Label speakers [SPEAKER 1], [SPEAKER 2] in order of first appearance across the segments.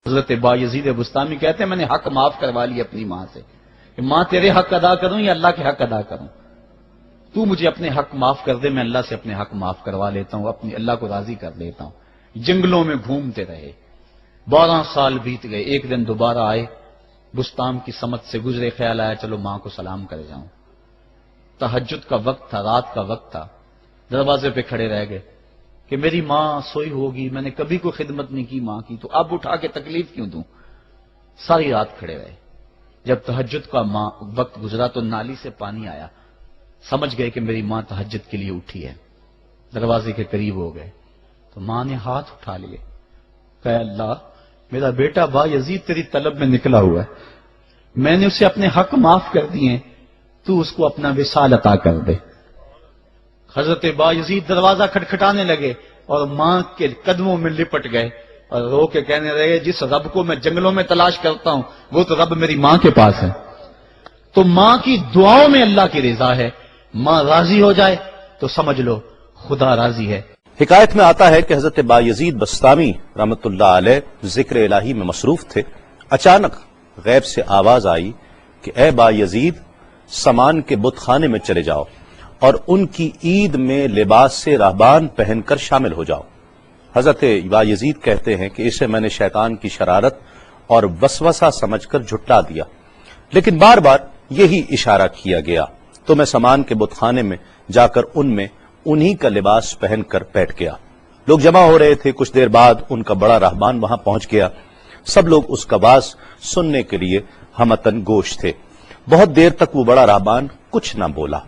[SPEAKER 1] حضرت بایزید بستامی کہتے ہیں میں نے حق معاف کروا لیا اپنی ماں سے کہ ماں تیرے حق ادا کروں یا اللہ کے حق ادا کروں، تو مجھے اپنے حق معاف کر دے، میں اللہ سے اپنے حق معاف کروا لیتا ہوں، اپنی اللہ کو راضی کر لیتا ہوں۔ جنگلوں میں گھومتے رہے، 12 سال بیت گئے، ایک دن دوبارہ آئے، بستان کی سمت سے گزرے، خیال آیا چلو ماں کو سلام کر جاؤں۔ تہجد کا وقت تھا، رات کا وقت تھا، دروازے پہ کھڑے رہ گئے کہ میری ماں سوئی ہوگی، میں نے کبھی کوئی خدمت نہیں کی ماں کی، تو اب اٹھا کے تکلیف کیوں دوں؟ ساری رات کھڑے رہے۔ جب تہجد کا وقت گزرا تو نالی سے پانی آیا، سمجھ گئے کہ میری ماں تہجد کے لیے اٹھی ہے، دروازے کے قریب ہو گئے تو ماں نے ہاتھ اٹھا لیے، کہ اللہ میرا بیٹا بایزید تیری طلب میں نکلا ہوا ہے، میں نے اسے اپنے حق معاف کر دیے، تو اس کو اپنا وصال عطا کر دے۔ حضرت بایزید دروازہ کھٹکھٹانے لگے اور ماں کے قدموں میں لپٹ گئے اور رو کے کہنے لگے جس رب کو میں جنگلوں میں تلاش کرتا ہوں وہ تو رب میری ماں کے پاس ہے۔ تو ماں کی دعاؤں میں اللہ کی رضا ہے، ماں راضی ہو جائے تو سمجھ لو خدا راضی ہے۔
[SPEAKER 2] حکایت میں آتا ہے کہ حضرت بایزید بستامی رحمت اللہ علیہ ذکر الہی میں مصروف تھے، اچانک غیب سے آواز آئی کہ اے بایزید سامان کے بت خانے میں چلے جاؤ اور ان کی عید میں لباس سے راہبان پہن کر شامل ہو جاؤ۔ حضرت بایزید کہتے ہیں کہ اسے میں نے شیطان کی شرارت اور وسوسہ سمجھ کر جھٹلا دیا، لیکن بار بار یہی اشارہ کیا گیا تو میں سامان کے بت خانے میں جا کر ان میں انہی کا لباس پہن کر بیٹھ گیا۔ لوگ جمع ہو رہے تھے، کچھ دیر بعد ان کا بڑا راہبان وہاں پہنچ گیا، سب لوگ اس کا باز سننے کے لیے ہمتن گوش تھے۔ بہت دیر تک وہ بڑا راہبان کچھ نہ بولا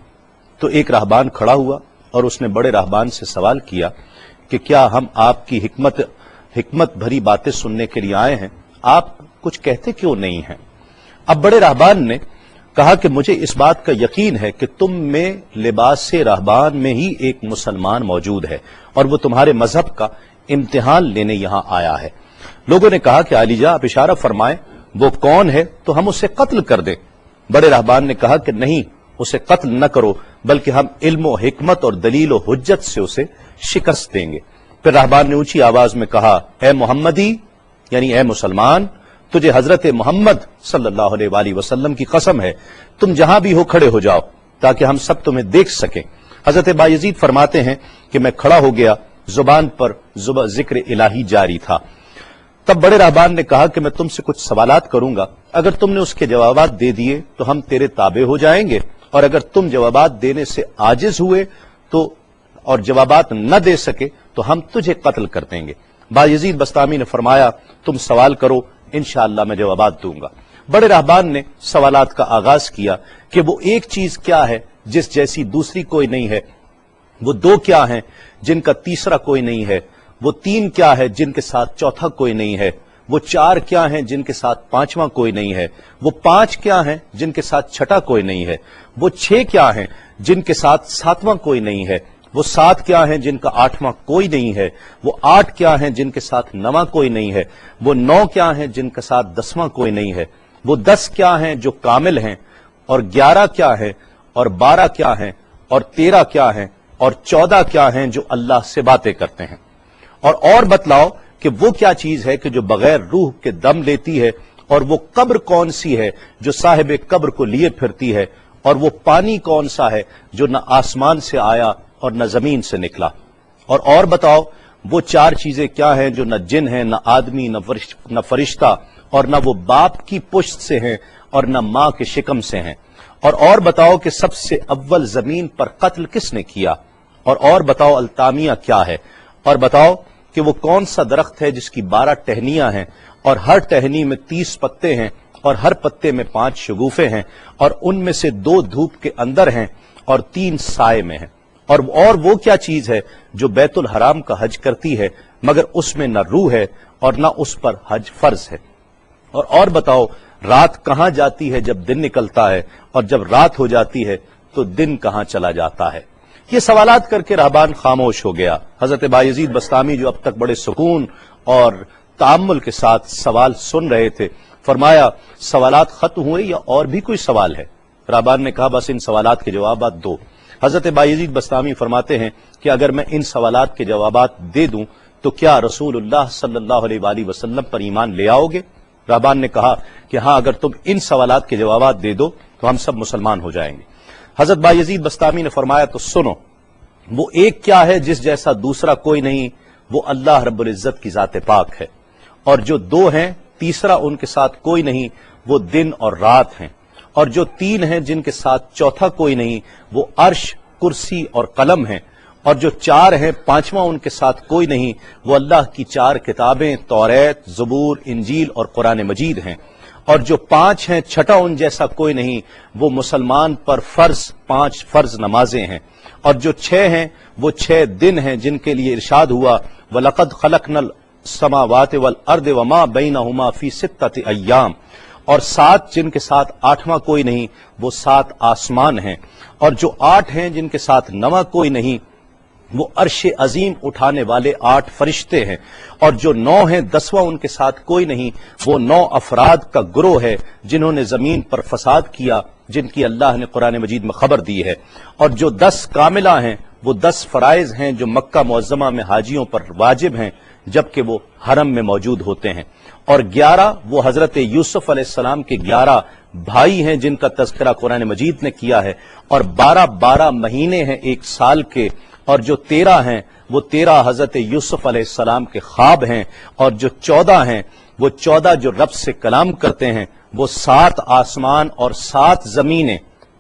[SPEAKER 2] تو ایک راہبان کھڑا ہوا اور اس نے بڑے راہبان سے سوال کیا کہ کیا ہم آپ کی حکمت بھری باتیں سننے کے لیے آئے ہیں، آپ کچھ کہتے کیوں نہیں ہیں؟ اب بڑے راہبان نے کہا کہ مجھے اس بات کا یقین ہے کہ تم میں لباس سے راہبان میں ہی ایک مسلمان موجود ہے اور وہ تمہارے مذہب کا امتحان لینے یہاں آیا ہے۔ لوگوں نے کہا کہ علی جاں آپ اشارہ فرمائیں، وہ کون ہے تو ہم اسے قتل کر دیں۔ بڑے راہبان نے کہا کہ نہیں، اسے قتل نہ کرو، بلکہ ہم علم و حکمت اور دلیل و حجت سے اسے شکست دیں گے۔ پھر راہبان نے اونچی آواز میں کہا اے محمدی، یعنی اے مسلمان، تجھے حضرت محمد صلی اللہ علیہ وآلہ وسلم کی قسم ہے، تم جہاں بھی ہو کھڑے ہو جاؤ تاکہ ہم سب تمہیں دیکھ سکیں۔ حضرت بایزید فرماتے ہیں کہ میں کھڑا ہو گیا، زبان پر ذکر الہی جاری تھا۔ تب بڑے راہبان نے کہا کہ میں تم سے کچھ سوالات کروں گا، اگر تم نے اس کے جوابات دے دیے تو ہم تیرے تابع ہو جائیں گے، اور اگر تم جوابات دینے سے عاجز ہوئے تو اور جوابات نہ دے سکے تو ہم تجھے قتل کر دیں گے۔ بایزید بستامی نے فرمایا تم سوال کرو، انشاءاللہ میں جوابات دوں گا۔ بڑے راہبان نے سوالات کا آغاز کیا کہ وہ ایک چیز کیا ہے جس جیسی دوسری کوئی نہیں ہے، وہ 2 کیا ہیں جن کا تیسرا کوئی نہیں ہے، وہ 3 کیا ہے جن کے ساتھ چوتھا کوئی نہیں ہے، وہ 4 کیا ہیں جن کے ساتھ 5واں کوئی نہیں ہے، وہ 5 کیا ہیں جن کے ساتھ چھٹا کوئی نہیں ہے، وہ 6 کیا ہیں جن کے ساتھ 7واں کوئی نہیں ہے، وہ 7 کیا ہیں جن کا 8واں کوئی نہیں ہے، وہ 8 کیا ہیں جن کے ساتھ 9واں کوئی نہیں ہے، وہ 9 کیا ہیں جن کے ساتھ 10واں کوئی نہیں ہے، وہ 10 کیا ہیں جو کامل ہیں، اور 11 کیا ہیں، اور 12 کیا ہیں، اور 13 کیا ہیں، اور 14 کیا ہیں جو اللہ سے باتیں کرتے ہیں۔ اور بتلاؤ کہ وہ کیا چیز ہے کہ جو بغیر روح کے دم لیتی ہے، اور وہ قبر کون سی ہے جو صاحب قبر کو لیے پھرتی ہے، اور وہ پانی کون سا ہے جو نہ آسمان سے آیا اور نہ زمین سے نکلا۔ اور بتاؤ وہ 4 چیزیں کیا ہیں جو نہ جن ہیں، نہ آدمی، نہ فرشتہ، اور نہ وہ باپ کی پشت سے ہیں اور نہ ماں کے شکم سے ہیں۔ اور بتاؤ کہ سب سے اول زمین پر قتل کس نے کیا، اور بتاؤ التامیہ کیا ہے، اور بتاؤ کہ وہ کون سا درخت ہے جس کی 12 ٹہنیاں ہیں اور ہر ٹہنی میں 30 پتے ہیں اور ہر پتے میں 5 شگوفے ہیں، اور ان میں سے 2 دھوپ کے اندر ہیں اور 3 سائے میں ہیں۔ اور وہ کیا چیز ہے جو بیت الحرام کا حج کرتی ہے مگر اس میں نہ روح ہے اور نہ اس پر حج فرض ہے۔ اور بتاؤ رات کہاں جاتی ہے جب دن نکلتا ہے، اور جب رات ہو جاتی ہے تو دن کہاں چلا جاتا ہے۔ یہ سوالات کر کے راہبان خاموش ہو گیا۔ حضرت بایزید بستامی جو اب تک بڑے سکون اور تأمل کے ساتھ سوال سن رہے تھے، فرمایا سوالات ختم ہوئے یا اور بھی کوئی سوال ہے؟ راہبان نے کہا بس ان سوالات کے جوابات دو۔ حضرت بایزید بستامی فرماتے ہیں کہ اگر میں ان سوالات کے جوابات دے دوں تو کیا رسول اللہ صلی اللہ علیہ وآلہ وسلم پر ایمان لے آؤ گے؟ رہبان نے کہا کہ ہاں، اگر تم ان سوالات کے جوابات دے دو تو ہم سب مسلمان ہو جائیں گے۔ حضرت بایزید بسطامی نے فرمایا تو سنو، وہ ایک کیا ہے جس جیسا دوسرا کوئی نہیں، وہ اللہ رب العزت کی ذات پاک ہے، اور جو دو ہیں تیسرا ان کے ساتھ کوئی نہیں، وہ دن اور رات ہیں، اور جو تین ہیں جن کے ساتھ چوتھا کوئی نہیں، وہ عرش، کرسی اور قلم ہیں، اور جو چار ہیں پانچواں ان کے ساتھ کوئی نہیں، وہ اللہ کی چار کتابیں توریت، زبور، انجیل اور قرآن مجید ہیں، اور جو پانچ ہیں چھٹا ان جیسا کوئی نہیں، وہ مسلمان پر فرض 5 فرض نمازیں ہیں، اور جو 6 ہیں وہ 6 دن ہیں جن کے لیے ارشاد ہوا وَلَقَدْ خَلَقْنَا السَّمَاوَاتِ وَالْأَرْضِ وَمَا بَيْنَهُمَا فِي 6 أَيَّامٍ، اور 7 جن کے ساتھ 8واں کوئی نہیں، وہ 7 آسمان ہیں، اور جو 8 ہیں جن کے ساتھ 9واں کوئی نہیں، وہ عرش عظیم اٹھانے والے 8 فرشتے ہیں، اور جو 9 ہیں 10واں ان کے ساتھ کوئی نہیں، وہ 9 افراد کا گروہ ہے جنہوں نے زمین پر فساد کیا، جن کی اللہ نے قرآن مجید میں خبر دی ہے، اور جو 10 کاملہ ہیں وہ 10 فرائض ہیں جو مکہ معظمہ میں حاجیوں پر واجب ہیں جبکہ وہ حرم میں موجود ہوتے ہیں، اور 11 وہ حضرت یوسف علیہ السلام کے 11 بھائی ہیں جن کا تذکرہ قرآن مجید نے کیا ہے، اور 12 مہینے ہیں ایک سال کے، اور جو 13 ہیں وہ 13 حضرت یوسف علیہ السلام کے خواب ہیں، اور جو 14 ہیں وہ 14 جو رب سے کلام کرتے ہیں، وہ 7 آسمان اور 7 زمینیں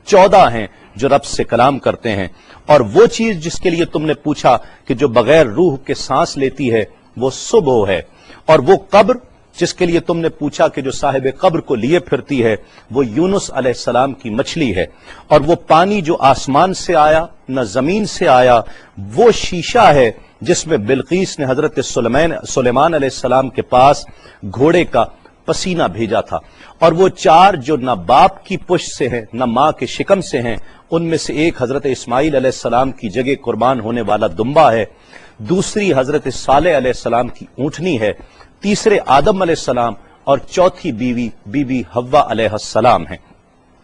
[SPEAKER 2] 14 ہیں جو رب سے کلام کرتے ہیں، اور وہ چیز جس کے لیے تم نے پوچھا کہ جو بغیر روح کے سانس لیتی ہے وہ صبح ہے، اور وہ قبر جس کے لیے تم نے پوچھا کہ جو صاحب قبر کو لیے پھرتی ہے وہ یونس علیہ السلام کی مچھلی ہے، اور وہ پانی جو آسمان سے آیا نہ زمین سے آیا وہ شیشہ ہے جس میں بلقیس نے حضرت سلیمان علیہ السلام کے پاس گھوڑے کا پسینہ بھیجا تھا، اور وہ 4 جو نہ باپ کی پشت سے ہیں نہ ماں کے شکم سے ہیں، ان میں سے ایک حضرت اسماعیل علیہ السلام کی جگہ قربان ہونے والا دمبا ہے، دوسری حضرت صالح علیہ السلام کی اونٹنی ہے، تیسرے آدم علیہ السلام، اور چوتھی بیوی بی بی حوا علیہ السلام ہیں۔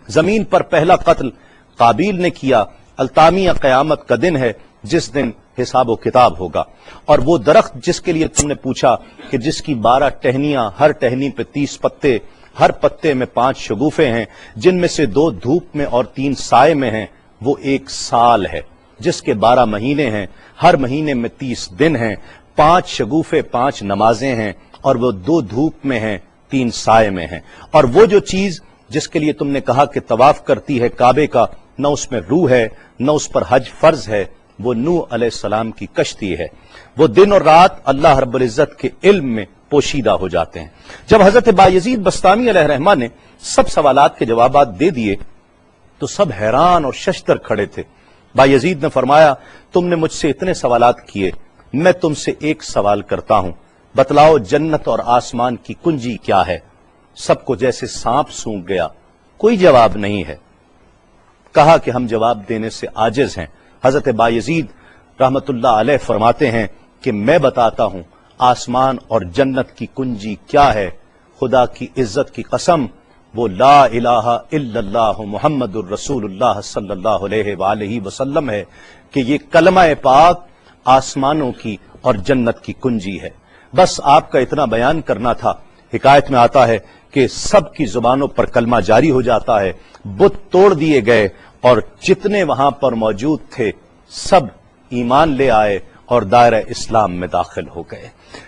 [SPEAKER 2] زمین پر پہلا قتل قابیل نے کیا، التامیہ قیامت کا دن ہے جس دن حساب و کتاب ہوگا، اور وہ درخت جس کے لیے تم نے پوچھا کہ جس کی 12 ٹہنیاں، ہر ٹہنی پہ 30 پتے، ہر پتے میں 5 شگوفے ہیں، جن میں سے 2 دھوپ میں اور 3 سائے میں ہیں، وہ 1 سال ہے جس کے 12 مہینے ہیں، ہر مہینے میں 30 دن ہیں، 5 شگوفے 5 نمازیں ہیں، اور وہ 2 دھوپ میں ہیں 3 سائے میں ہیں، اور وہ جو چیز جس کے لیے تم نے کہا کہ طواف کرتی ہے کعبے کا، نہ اس میں روح ہے نہ اس پر حج فرض ہے، وہ نوح علیہ السلام کی کشتی ہے، وہ دن اور رات اللہ رب العزت کے علم میں پوشیدہ ہو جاتے ہیں۔ جب حضرت بایزید بسطامی علیہ الرحمہ نے سب سوالات کے جوابات دے دیے تو سب حیران اور ششدر کھڑے تھے۔ بایزید نے فرمایا تم نے مجھ سے اتنے سوالات کیے، میں تم سے ایک سوال کرتا ہوں، بتلاؤ جنت اور آسمان کی کنجی کیا ہے؟ سب کو جیسے سانپ سونگھ گیا، کوئی جواب نہیں ہے۔ کہا کہ ہم جواب دینے سے عاجز ہیں۔ حضرت بایزید رحمت اللہ علیہ فرماتے ہیں کہ میں بتاتا ہوں آسمان اور جنت کی کنجی کیا ہے، خدا کی عزت کی قسم وہ لا الہ الا اللہ محمد الرسول اللہ صلی اللہ علیہ وآلہ وسلم ہے کہ یہ کلمہ پاک آسمانوں کی اور جنت کی کنجی ہے۔ بس آپ کا اتنا بیان کرنا تھا۔ حکایت میں آتا ہے کہ سب کی زبانوں پر کلمہ جاری ہو جاتا ہے، بت توڑ دیے گئے، اور جتنے وہاں پر موجود تھے سب ایمان لے آئے اور دائرہ اسلام میں داخل ہو گئے۔